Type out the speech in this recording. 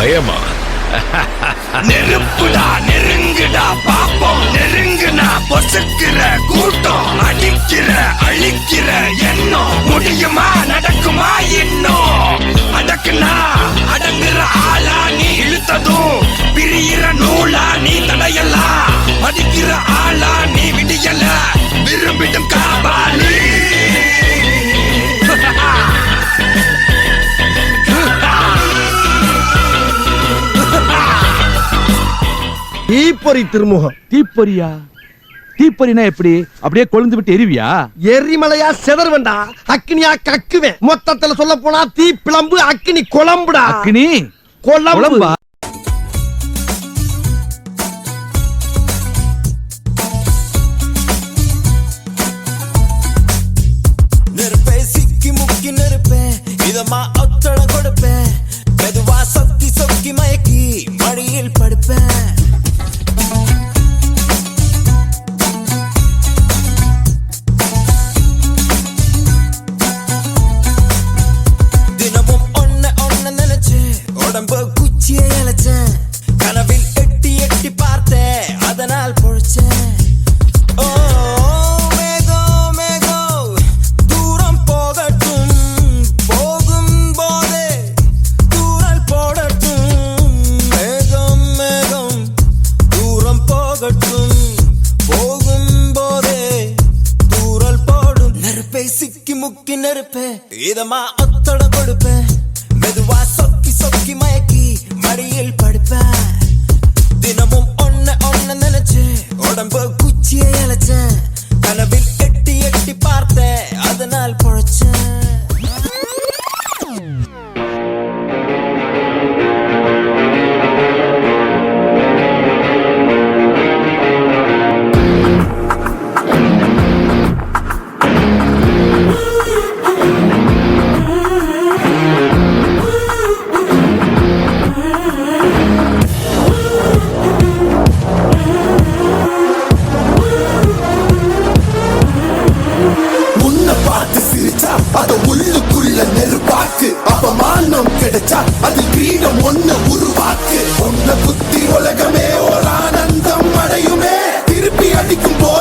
பயமா? நெருப்புடா நெருங்குடா பாப்போம், நெருங்குனா பொசுக்கிற கூட்டம், அடிக்கிற அழிக்கிற எண்ணம், முடியுமா நடக்குமா இன்னும்? அடக்குனா அடங்குற ஆளா நீ இழுத்ததும், பிரியிற நூலா நீ தடையலாம், மதிக்கிற ஆளா நீ விடியல, விரும்பிடும் காபாலி. தீப்பொறி திருமுகம். தீப்பொறியா? தீப்பொறினா எப்படி? அப்படியே கொழுந்து விட்டு எரிவியா? எரிமலையா செதறுவண்டா, அக்னியா கக்குவேன். மொத்தத்துல சொல்ல போனா தீ பிளம்பு, அக்னி குழம்புடா. அக்னி குழம்பு. நெருப்பே சிக்கி முக்கி நெருப்பேன், இதமா ஒத்தடம் கொடுப்பேன், மெதுவா சொக்கி சொக்கி மயக்கி மடியில் படுப்பேன். தினமும் ஒன்ன ஒன்ன நினைச்சு உடம்பு குச்சியை இழைச்சேன், கனவில் எட்டி எட்டி பார்த்தேன், அதனால் பொழைச்சேன். ஓ மேகம் மேகம் தூரம் போகட்டும், போகும் போதே தூரல் போடட்டும். மேகம் மேகம் தூரம் போகட்டும், போகும் போதே தூரல் போடும். நெருப்பை சிக்கி முக்கி நெருப்பே, இதமா ஒத்தடம் கொடுப்பேன், மெதுவா சொக்கி சொக்கி மயக்கி மடியில் படுப்பேன். தினமும் ஒன்ன ஒன்ன நினைச்சு உடம்பு குச்சியை இழைச்சேன், கனவில் எட்டி எட்டி பார்த்தேன், அதனால் பொழைச்சேன். உன்னை பார்த்து சிரிச்சா அத உள்ளுக்குள்ள நெருப்பாக்கு, அப்பமானம் கிடைச்சா அது கிரீடம் ஒண்ணு உருவாக்கு. உன்னை புத்தி உலகமே ஒரு ஆனந்தம் அடையுமே, திருப்பி அடிக்கும் போது